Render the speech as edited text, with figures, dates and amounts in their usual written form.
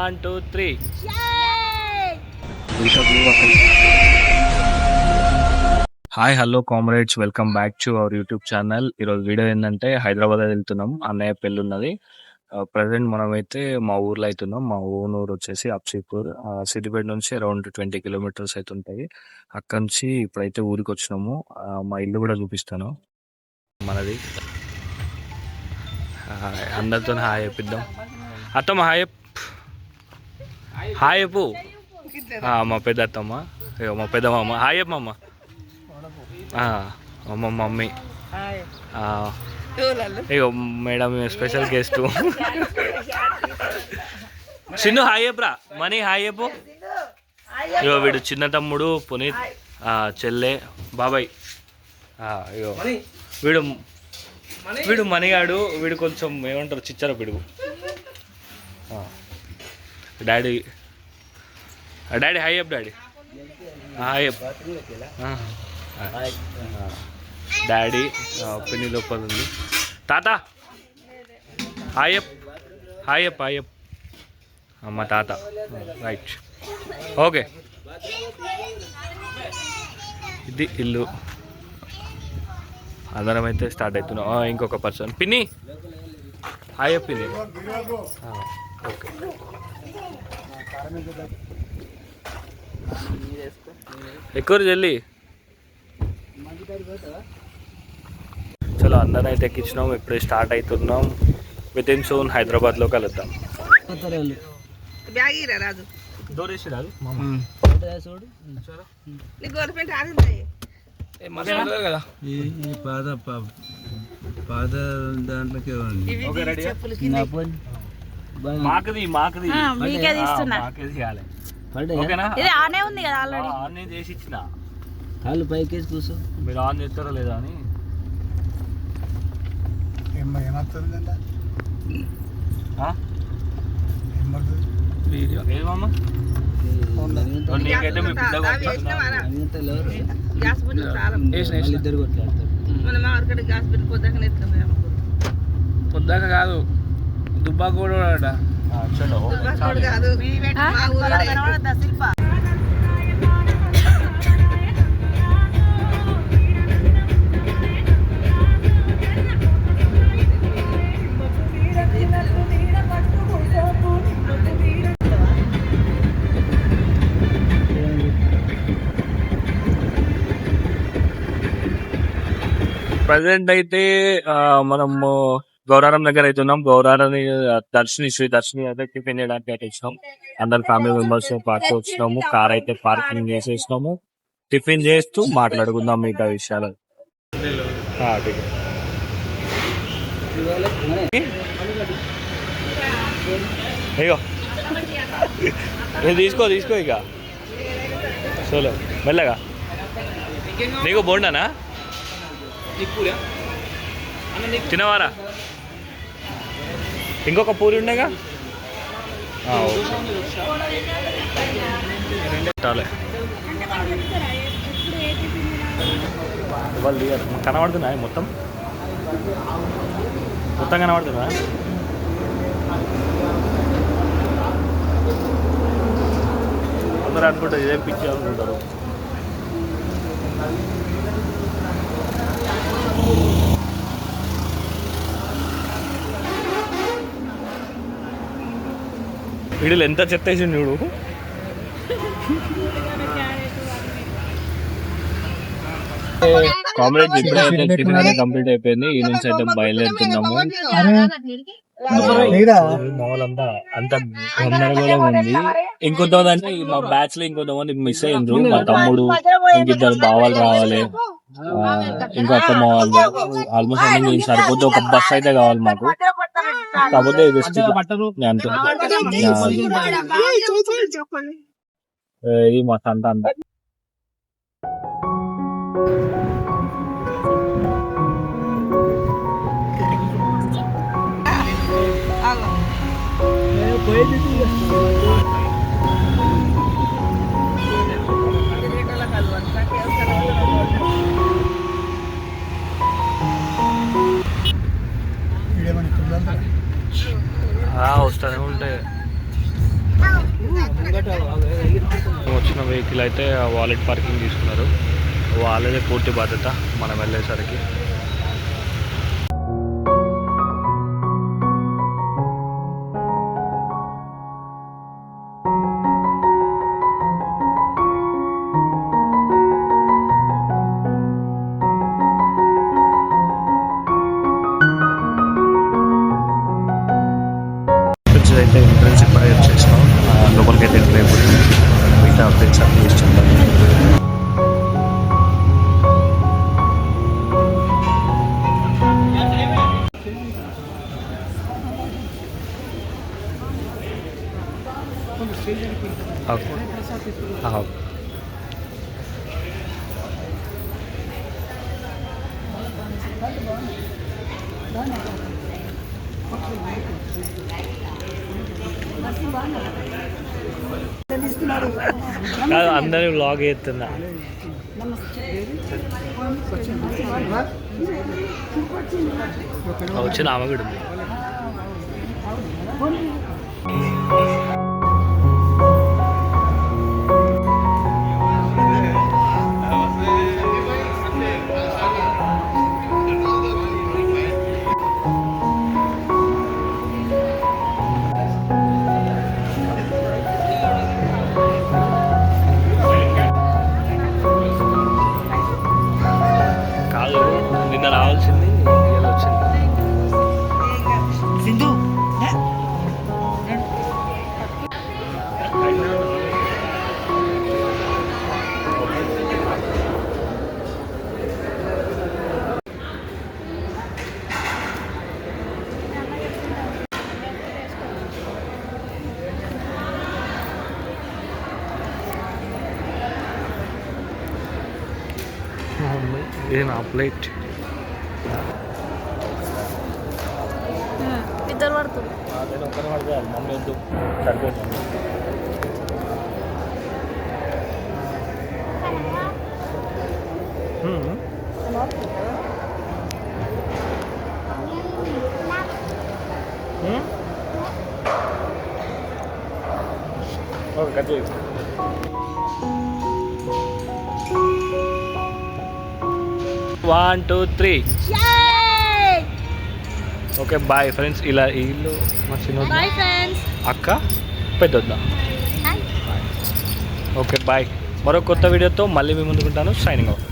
1 2 3. Hi hello comrades, welcome back to our YouTube channel. ఈరోజు video ఏంటంటే హైదరాబాద్ వెళ్తున్నాం, అన్నయ్య పెళ్ళి ఉన్నది. ప్రజెంట్ మనమైతే మా ఊర్లో అవుతున్నాం. మా ఊరు వచ్చేసి అప్సీపూర్, సిద్దిపేట నుంచి అరౌండ్ 20 కిలోమీటర్స్ అయితే ఉంటాయి. అక్కడ నుంచి ఇప్పుడైతే ఊరికి వచ్చినాము. మా ఇల్లు కూడా చూపిస్తాను మనది. అందరితో హాయ్ చెప్పిద్దాం. అత్తమ్మ హాయ్ హాయ్ చెప్పు. మా పెద్ద అత్తమ్మ, మా పెద్ద మామ హాయ్ చెప్పమ్మ. మా మమ్మీ, ఇగో madam special guest. Chinnu hi చెప్పరా, మనీ హాయ్ చెప్పు. ఇగో వీడు చిన్న తమ్ముడు పునీత్, చెల్లె బాబాయ్. ఇగో వీడు మణిగాడు, వీడు కొంచెం ఏమంటారు చిచ్చర పిడుగు. డాడీ డాడీ హాయ్ చెప్పు. డాడీ హాయ్ చెప్పు. డాడీ పిన్ని లోపల ఉంది. తాత హాయ్ చెప్పు. హాయ్ చెప్పు, హాయ్ చెప్పు. మా తాత. Right, okay. ఇది ఇల్లు. అందరం అయితే స్టార్ట్ అవుతున్నాం. ఇంకొక పర్సన్ పిన్ని హాయ్ చెప్పు. పిన్ని ఓకే. ఎక్కువ జల్లి. చలో అందరం అయితే ఎక్కించినాం, ఇప్పుడే స్టార్ట్ అవుతున్నాం. విత్ ఇన్ సూన్ హైదరాబాద్లో కలుద్దాం. చేసి ఇచ్చిన కాళ్ళు పైకేసి కూర్చో. మీరు ఆన్ చేస్తారో లేదా అని. నీకైతే మీ ఇద్దరు పొద్దాక కాదు, దుబ్బా కూడా. ప్రజెంట్ అయితే మనము గౌరారం దగ్గర అవుతున్నాం. గౌరారం శ్రీ దర్శిని అయితే టిఫిన్ చేయడానికి అయితే వచ్చినాం. అందరు ఫ్యామిలీ మెంబర్స్ పార్టీ వచ్చినాము. కార్ అయితే పార్కింగ్ చేసేసినాము. టిఫిన్ చేస్తూ మాట్లాడుకుందాం మిగతా విషయాలు. అయ్యో తీసుకో ఇక సోలో మెల్లగా. నీకు బోండానా తినవారా? ఇంకొక పూరి ఉండేగా. కనబడుతున్నాయి మొత్తం కనబడుతుందా? అందరూ అనుకుంటారు ఇదే పిచ్చి అనుకుంటారు. వీడిలో ఎంత చెత్త వేసి చూడు. కామ్రేడ్ ఇప్పుడైతే టిఫిన్ అయితే కంప్లీట్ అయిపోయింది. ఈ నుంచి అయితే బయలుదేరుతున్నాము. మామూలంతా అంత గందరగోళం ఉంది. ఇంకొంతమంది అంటే మా బ్యాచ్ లో ఇంకొంతమంది మిస్ అయ్యిండ్రు. మా తమ్ముడు, ఇంకిద్దరు బావాలు రావాలి, ఇంకా అక్క మా వాళ్ళు. ఆల్మోస్ట్ అన్ని సరిపోతే ఒక బస్ అయితే కావాలి మాకు. కాకపోతే ఇది మా సంత అంతా. వస్తూనే ఉంటాయి. వచ్చిన వెహికల్ అయితే వాలెట్ పార్కింగ్ తీసుకున్నారు. వాళ్ళదే పూర్తి బాధ్యత మనం వెళ్ళేసరికి. అయితే ఎంట్రన్స్ ఇప్పుడే వచ్చేసినాం. లోపలికి అయితే ఎంటర్ అయిపోతుంది. మిగతా అప్డేట్స్ అన్ని ఇస్తుంటాం. కాదు అందరూ వ్లాగ్ చేస్తున్నా. వచ్చిన ఆమె కూడా ఉంది. రావాల్సింది వచ్చింది. సింధు ఇది నా ప్లేట్. ఇద్దరు పడుతుంది. నేను ఒక్కనే పడుతుంది. మమ్మీ వద్దు సరిపోయింది. ఓకే కట్ చేయి. One two three. Okay bye friends. ఇలా ఇల్లు మా చిన్న అక్క పెద్దొద్దా. Okay bye. మరో కొత్త వీడియోతో మళ్ళీ మీ ముందుకుంటాను. Signing off.